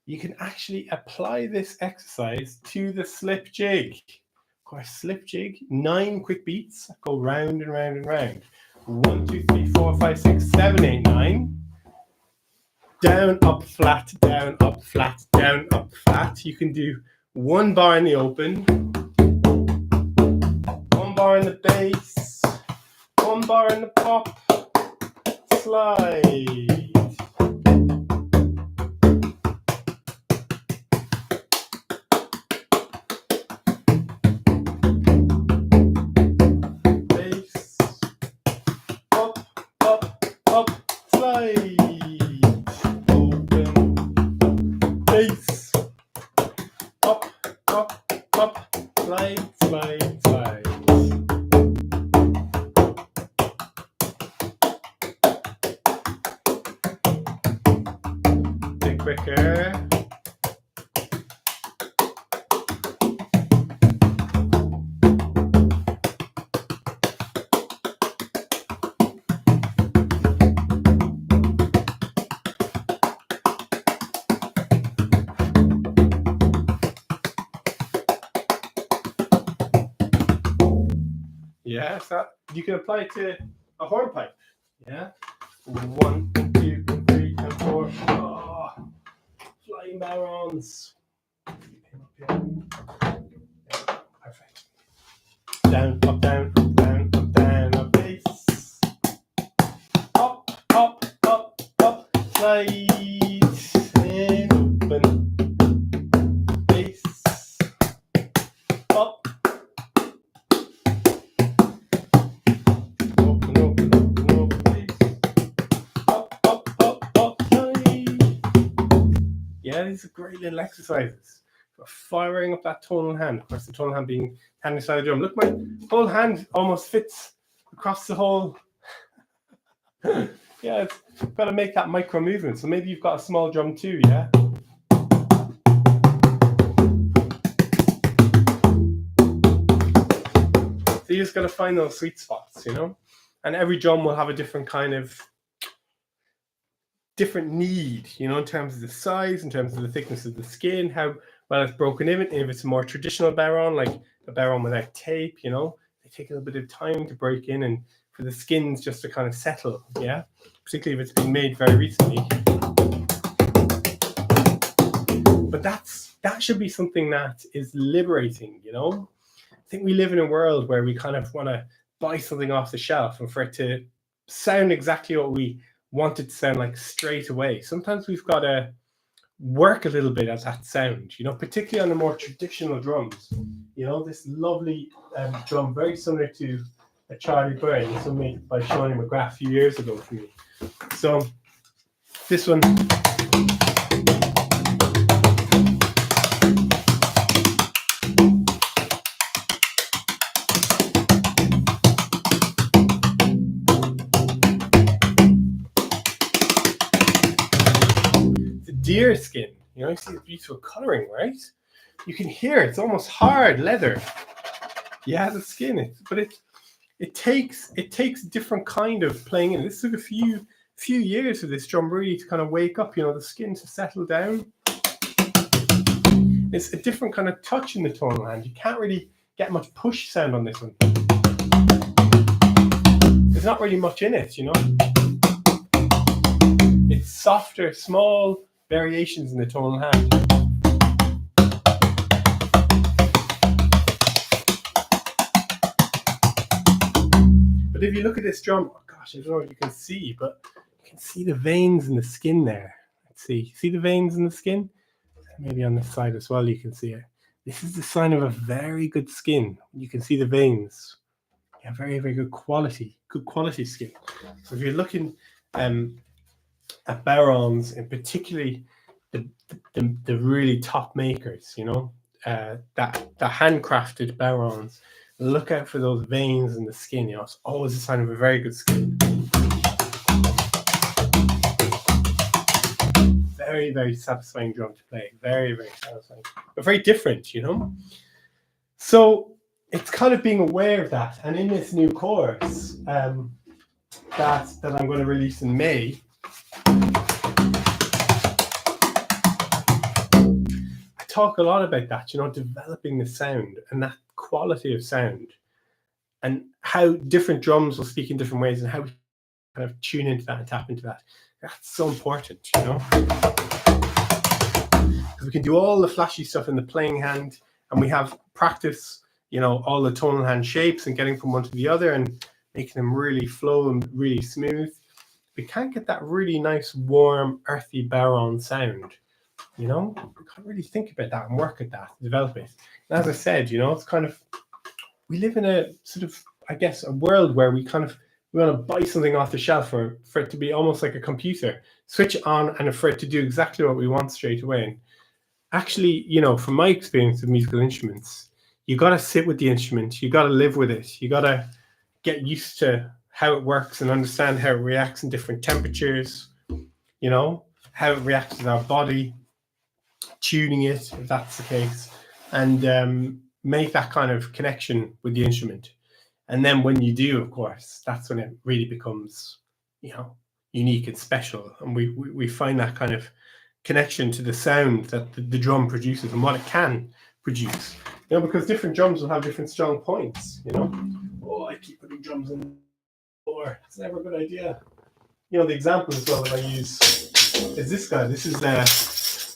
Speaker 1: You can actually apply this exercise to the slip jig. Of course, slip jig, 9 quick beats that go round and round and round. 1, 2, 3, 4, 5, 6, 7, 8, 9. Down, up, flat, down, up, flat, down, up, flat. You can do 1 bar in the open, 1 bar in the bass, 1 bar in the pop, slide. Quicker. Yeah, so you can apply it to a hornpipe. Yeah. 1, 2, 3, and 4. Oh, flying barons. Perfect. Down, up, down, up, down, up, down, up, bass. Up, up, up, up, slide. And open. Bass. Up. Open, open, open, open, bass. Up, up, up, up, slide. Yeah, these are great little exercises for firing up that tonal hand. Of course, the tonal hand being hand inside the drum. Look, my whole hand almost fits across the whole. Yeah, it's got to make that micro movement. So maybe you've got a small drum too, yeah? So you just got to find those sweet spots, you know? And every drum will have a different kind of different need, you know, in terms of the size, in terms of the thickness of the skin, how well it's broken in. If it's a more traditional bodhrán, like a bodhrán without tape, you know, they take a little bit of time to break in and for the skins just to kind of settle, yeah? Particularly if it's been made very recently. But that should be something that is liberating, you know? I think we live in a world where we kind of want to buy something off the shelf and for it to sound exactly what we want it to sound like straight away. Sometimes we've got to work a little bit at that sound, you know, particularly on the more traditional drums. You know, this lovely drum, very similar to a Charlie Byrne, this one made by Shawnee McGrath a few years ago for me. So this one. Deer skin, you know, you see the beautiful coloring, right? You can hear it's almost hard leather. Yeah, the skin, but it takes a different kind of playing in. This took a few years for this drum really to kind of wake up, you know, the skin to settle down. It's a different kind of touch in the tonal hand. You can't really get much push sound on this one. There's not really much in it, you know. It's softer, small variations in the tonal hand. But if you look at this drum, oh gosh, I don't know what you can see, but you can see the veins in the skin there. Let's see. See the veins in the skin? Maybe on this side as well you can see it. This is the sign of a very good skin. You can see the veins. Yeah, very, very good quality skin. So if you're looking at bodhráns, and particularly the really top makers, you know, the handcrafted bodhráns, look out for those veins in the skin. You know, it's always a sign of a very good skin. Very, very satisfying drum to play. Very, very satisfying, but very different, you know. So it's kind of being aware of that. And in this new course that I'm going to release in May, I talk a lot about that, you know, developing the sound and that quality of sound, and how different drums will speak in different ways, and how we kind of tune into that and tap into that. That's so important, you know, because we can do all the flashy stuff in the playing hand, and we have practice, you know, all the tonal hand shapes and getting from one to the other and making them really flow and really smooth. We can't get that really nice, warm, earthy bodhrán sound, you know. We can't really think about that and work at that, develop it. And as I said, you know, it's kind of, we live in a sort of, I guess, a world where we want to buy something off the shelf for it to be almost like a computer, switch it on and for it to do exactly what we want straight away. And actually, you know, from my experience with musical instruments, you got to sit with the instrument, you got to live with it, you got to get used to how it works and understand how it reacts in different temperatures, you know, how it reacts with our body, tuning it, if that's the case, and make that kind of connection with the instrument. And then when you do, of course, that's when it really becomes, you know, unique and special. And we find that kind of connection to the sound that the drum produces and what it can produce. You know, because different drums will have different strong points, you know. Oh, I keep putting drums in the floor. It's never a good idea. You know, the example as well that I use is this guy. This is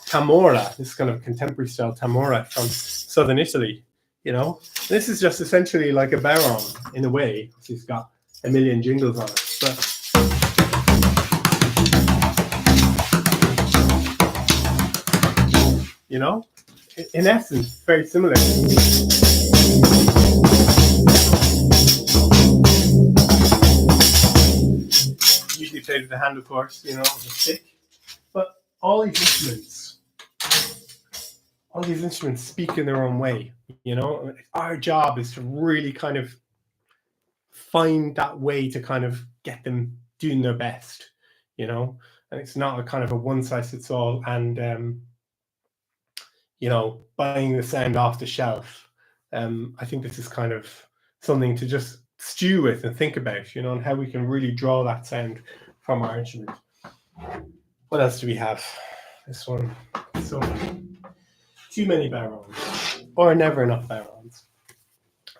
Speaker 1: Tamora, this kind of contemporary style Tamora from southern Italy, you know. This is just essentially like a bodhrán in a way. It's got a million jingles on it. But you know, in essence, very similar. Usually played with the hand, of course, you know, the stick. But all these instruments speak in their own way, you know. Our job is to really kind of find that way to kind of get them doing their best, you know. And it's not a kind of a one size fits all and you know, buying the sound off the shelf. I think this is kind of something to just stew with and think about, you know, and how we can really draw that sound from our instrument. What else do we have? This one. So too many bodhráns, or never enough bodhráns.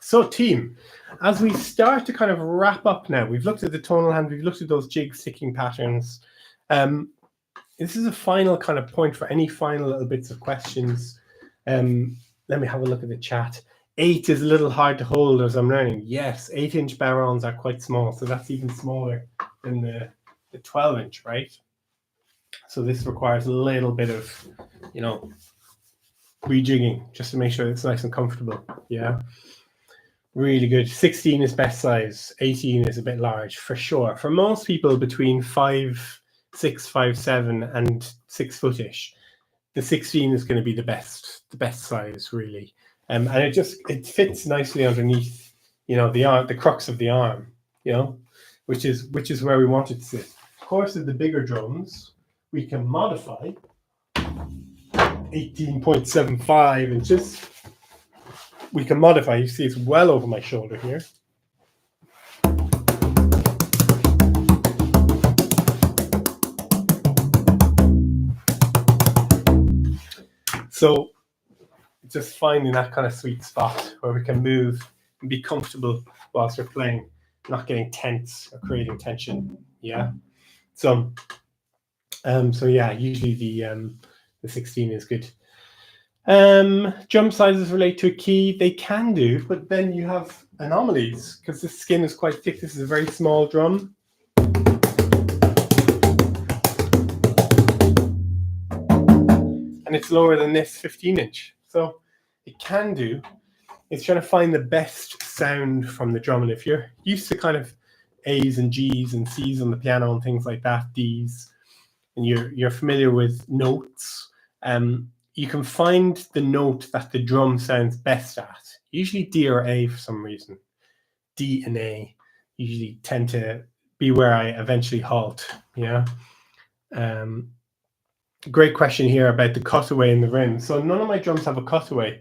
Speaker 1: So team, as we start to kind of wrap up now, we've looked at the tonal hand, we've looked at those jig sticking patterns. This is a final kind of point for any final little bits of questions. Let me have a look at the chat. 8 is a little hard to hold as I'm learning. Yes, 8-inch bodhráns are quite small, so that's even smaller than the 12-inch, right? So this requires a little bit of, you know, rejigging just to make sure it's nice and comfortable. Yeah, really good. 16 is best size. 18 is a bit large for sure. For most people between 5'6", 5'7", and 6 footish, the 16 is going to be the best size really. And it fits nicely underneath, you know, the arm, the crux of the arm, you know, which is where we want it to sit. Of course, with the bigger drums, we can modify 18.75 inches. We can modify, you see it's well over my shoulder here. So just finding that kind of sweet spot where we can move and be comfortable whilst we're playing, not getting tense or creating tension. Yeah. So yeah, usually the 16 is good. Drum sizes relate to a key. They can do, but then you have anomalies because the skin is quite thick. This is a very small drum. And it's lower than this 15-inch. So it can do. It's trying to find the best sound from the drum. And if you're used to kind of A's and G's and C's on the piano and things like that, D's, and you're familiar with notes, you can find the note that the drum sounds best at. Usually D or A for some reason. D and A usually tend to be where I eventually halt. Yeah. Great question here about the cutaway in the rim. So none of my drums have a cutaway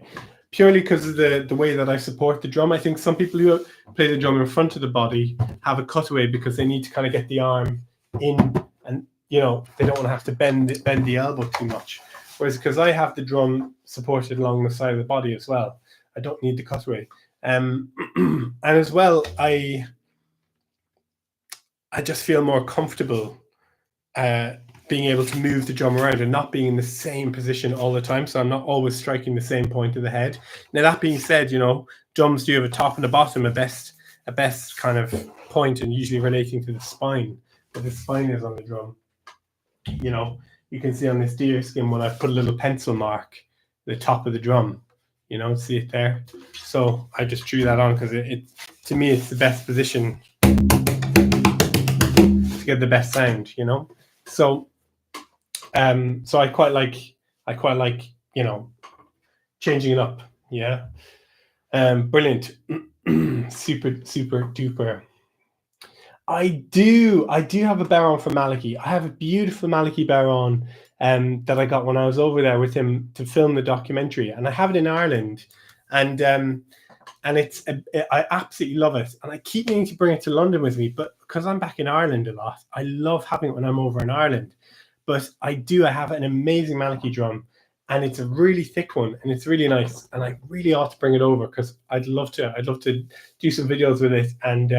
Speaker 1: purely because of the way that I support the drum. I think some people who play the drum in front of the body have a cutaway because they need to kind of get the arm in, and they don't want to have to bend the elbow too much. Whereas because I have the drum supported along the side of the body as well, I don't need the cutaway. And as well, I just feel more comfortable being able to move the drum around and not being in the same position all the time. So I'm not always striking the same point of the head. Now, that being said, drums do have a top and a bottom, a best kind of point, and usually relating to the spine. But the spine is on the drum. You can see on this deer skin when I put a little pencil mark the top of the drum. See it there. So I just drew that on because it to me it's the best position to get the best sound. So so I quite like changing it up. Yeah. Brilliant. super duper. I do have a bodhrán from Maliki. I have a beautiful Maliki bodhrán that I got when I was over there with him to film the documentary, and I have it in Ireland, and it's I absolutely love it, and I keep meaning to bring it to London with me, but because I'm back in Ireland a lot, I love having it when I'm over in Ireland. But I have an amazing Maliki drum, and it's a really thick one, and it's really nice, and I really ought to bring it over because I'd love to do some videos with it and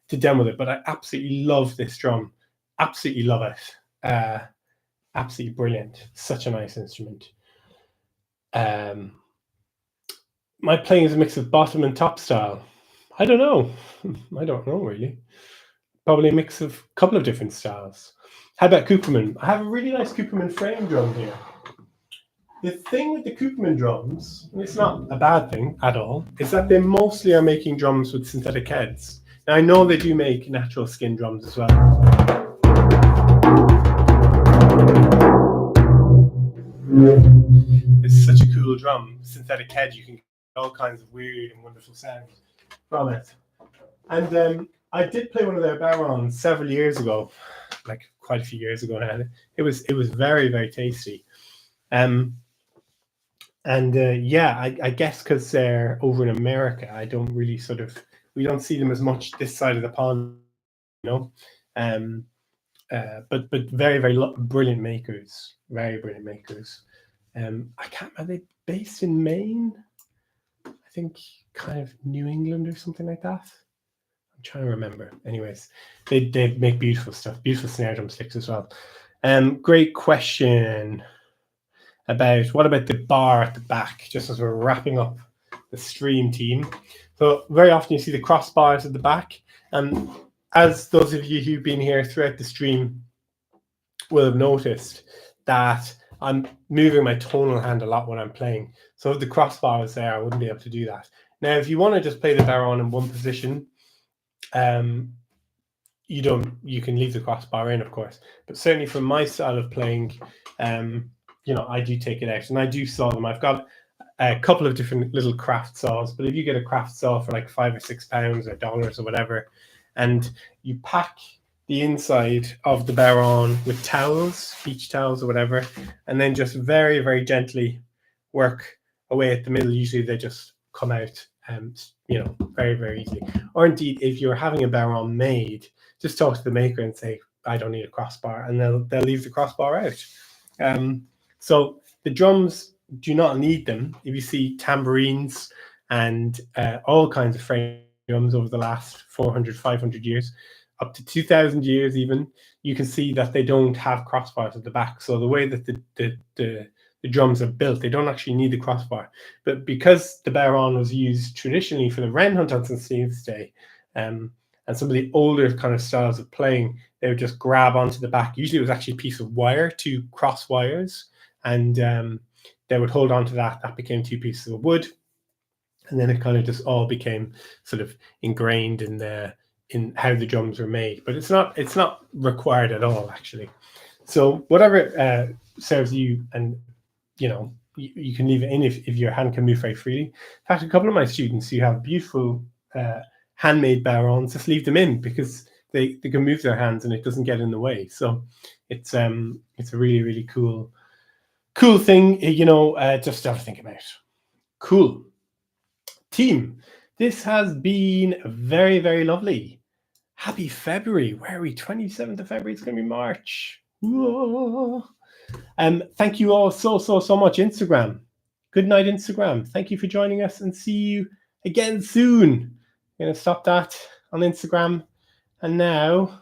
Speaker 1: to demo it. But I absolutely love this drum, absolutely love it, absolutely brilliant, such a nice instrument. My playing is a mix of bottom and top style. I don't know really. Probably a mix of a couple of different styles. How about Cooperman? I have a really nice Cooperman frame drum here. The thing with the Cooperman drums, and it's not a bad thing at all, is that they mostly are making drums with synthetic heads. Now, I know they do make natural skin drums as well. It's such a cool drum. Synthetic head, you can get all kinds of weird and wonderful sounds from it. And I did play one of their bodhráns several years ago, like quite a few years ago now. It was very, very tasty. Yeah, I guess because they're over in America, I don't really we don't see them as much this side of the pond, but very, very brilliant makers, very brilliant makers. I can't. Are they based in Maine? I think kind of New England or something like that. I'm trying to remember. Anyways, they make beautiful stuff, beautiful snare drum sticks as well. Great question. What about the bar at the back, just as we're wrapping up the stream, team. So very often you see the crossbars at the back, and as those of you who've been here throughout the stream will have noticed that I'm moving my tonal hand a lot when I'm playing. So if the crossbar is there, I wouldn't be able to do that. Now, if you want to just play the bodhrán in one position, you can leave the crossbar in, of course. But certainly from my style of playing, I do take it out, and I do saw them. I've got a couple of different little craft saws, but if you get a craft saw for like £5 or £6 or $1 or whatever, and you pack the inside of the bodhrán with towels, beach towels or whatever, and then just very, very gently work away at the middle. Usually they just come out, very, very easily. Or indeed, if you're having a bodhrán made, just talk to the maker and say, I don't need a crossbar, and they'll leave the crossbar out. So the drums do not need them. If you see tambourines and all kinds of frame drums over the last 400, 500 years, up to 2,000 years even, you can see that they don't have crossbars at the back. So the way that the drums are built, they don't actually need the crossbar. But because the bodhrán was used traditionally for the wren hunt on St. Stephen's Day, and some of the older kind of styles of playing, they would just grab onto the back. Usually it was actually a piece of wire, 2 cross wires, and they would hold on to that. That became 2 pieces of wood, and then it kind of just all became sort of ingrained in how the drums were made. But it's not required at all, actually. So whatever serves you, and you can leave it in if your hand can move very freely. In fact, a couple of my students who have beautiful handmade bodhráns, just leave them in because they can move their hands and it doesn't get in the way. So it's a really, really cool thing, just to have to think about. Cool. Team, this has been very, very lovely. Happy February. Where are we? 27th of February. It's going to be March. Whoa. Thank you all so much. Instagram. Good night, Instagram. Thank you for joining us, and see you again soon. I'm going to stop that on Instagram. And now,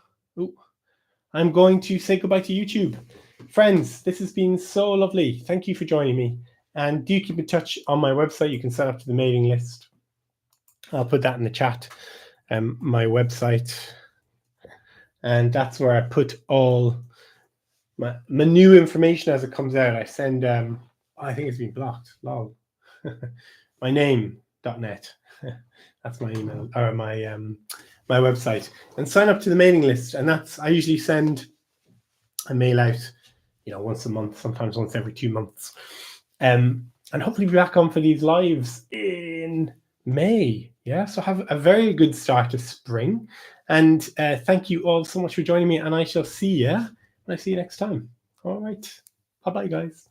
Speaker 1: I'm going to say goodbye to YouTube. Friends, this has been so lovely. Thank you for joining me. And do keep in touch on my website. You can sign up to the mailing list. I'll put that in the chat. My website. And that's where I put all my new information as it comes out. I send, I think it's been blocked. Lol. My name.net. That's my email, or my website. And sign up to the mailing list. And that's, I usually send a mail out, once a month, sometimes once every 2 months. And hopefully be back on for these lives in May. Yeah, so have a very good start to spring. And thank you all so much for joining me. And I shall see you when I see you next time. All right. Bye-bye, guys.